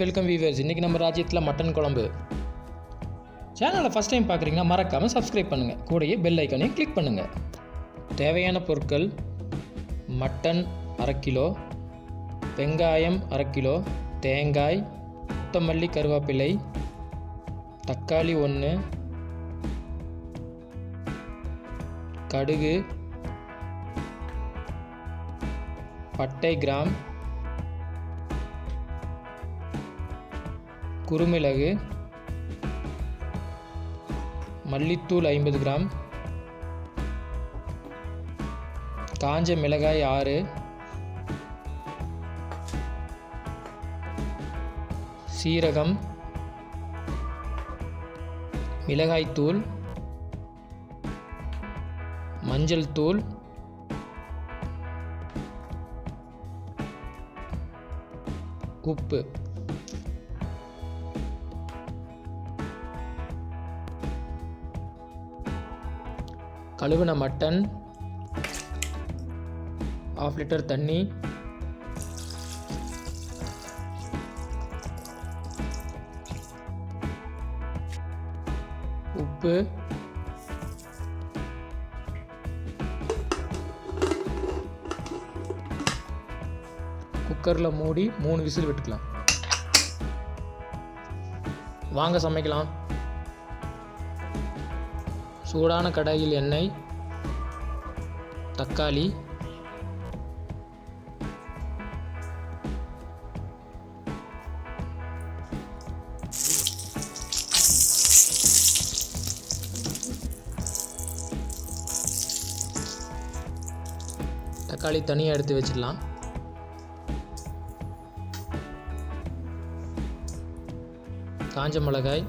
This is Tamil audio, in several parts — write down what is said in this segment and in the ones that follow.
Welcome viewers. இன்றைக்கி நம்ம ராஜ்யத்தில் மட்டன் குழம்பு. சேனலை ஃபஸ்ட் டைம் பார்க்குறீங்கன்னா மறக்காமல் சப்ஸ்கிரைப் பண்ணுங்கள், கூடயே பெல் ஐக்கானையும் கிளிக் பண்ணுங்கள். தேவையான பொருட்கள்: மட்டன் அரை கிலோ, வெங்காயம் அரை கிலோ, தேங்காய், கொத்தமல்லி, கருவேப்பிலை, தக்காளி 1, கடுகு, பட்டை, கிராம், குருமிளகு, மல்லித்தூள் 50 கிராம், காஞ்ச மிளகாய் 6, சீரகம், மிளகாய்த்தூள், மஞ்சள் தூள், உப்பு. கழுவின மட்டன், 1/2 லிட்டர் தண்ணி, உப்பு, குக்கரில் மூடி 3 விசில் விட்டுக்கலாம். வாங்க சமைக்கலாம். சூடான கடாயில் எண்ணெய், தக்காளி, தக்காளி தனியாக எடுத்து வச்சிடலாம். காஞ்ச மிளகாய்,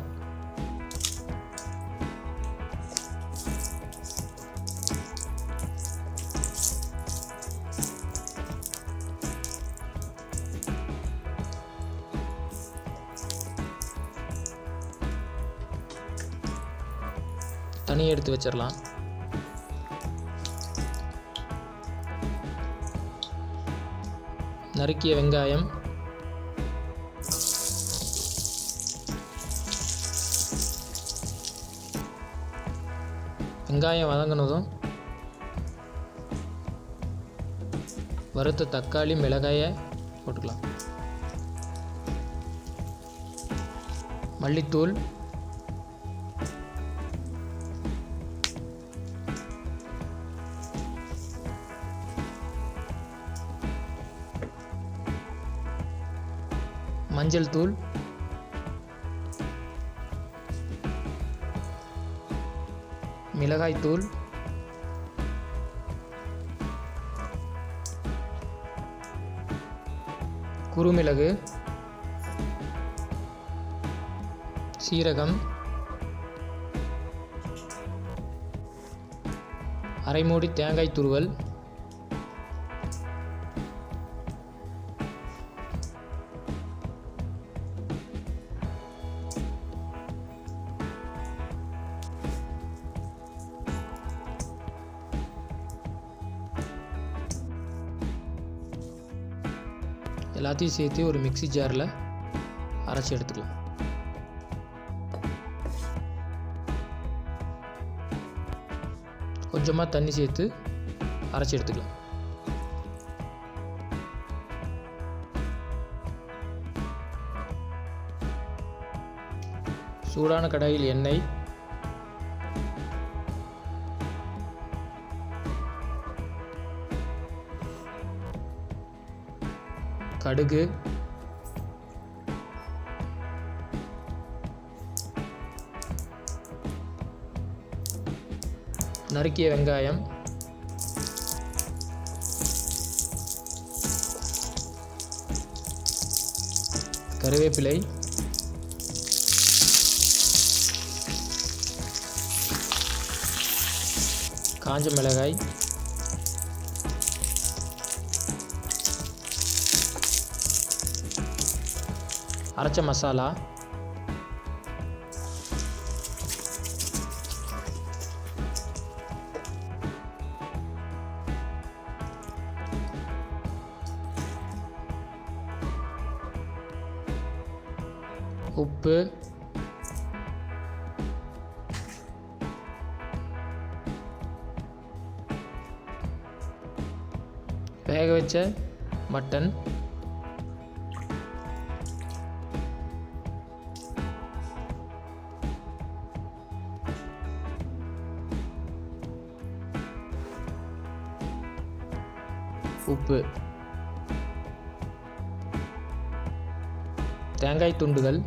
தனியாக எடுத்து வச்சிடலாம். நறுக்கிய வெங்காயம், வெங்காயம் வதங்கினதும் வறுத்த தக்காளி, மிளகாயை போட்டுக்கலாம். மல்லித்தூள், மஞ்சள் தூள், மிளகாய்த்தூள், குருமிளகு, சீரகம், அரை மூடி தேங்காய் துருவல், எல்லாத்தையும் சேர்த்து ஒரு மிக்ஸி ஜாரில் அரைச்சி எடுத்துக்கலாம். கொஞ்சமாக தண்ணி சேர்த்து அரைச்சி எடுத்துக்கலாம். சூடான கடாயில் எண்ணெய், கடுகு, நறுக்கிய வெங்காயம், கருவேப்பிலை, காஞ்ச மிளகாய், அரைச்ச மசாலா, உப்பு, வேக வச்ச மட்டன், உப்பு, தேங்காய் துண்டுகள்,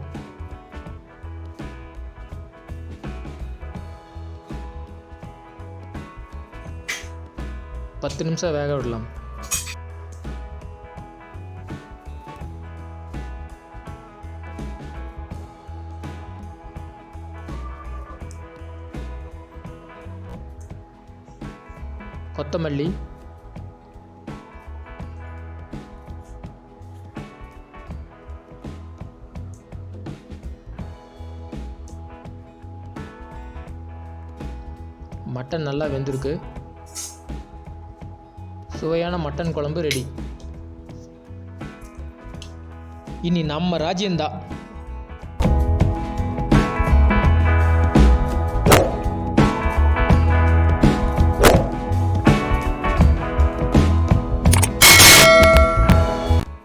பத்து நிமிஷம் வேக விடலாம். கொத்தமல்லி, மட்டன் நல்லா வெந்திருக்கு. சுவையான மட்டன் குழம்பு ரெடி. இனி நம்ம ராஜ்யம்தான்.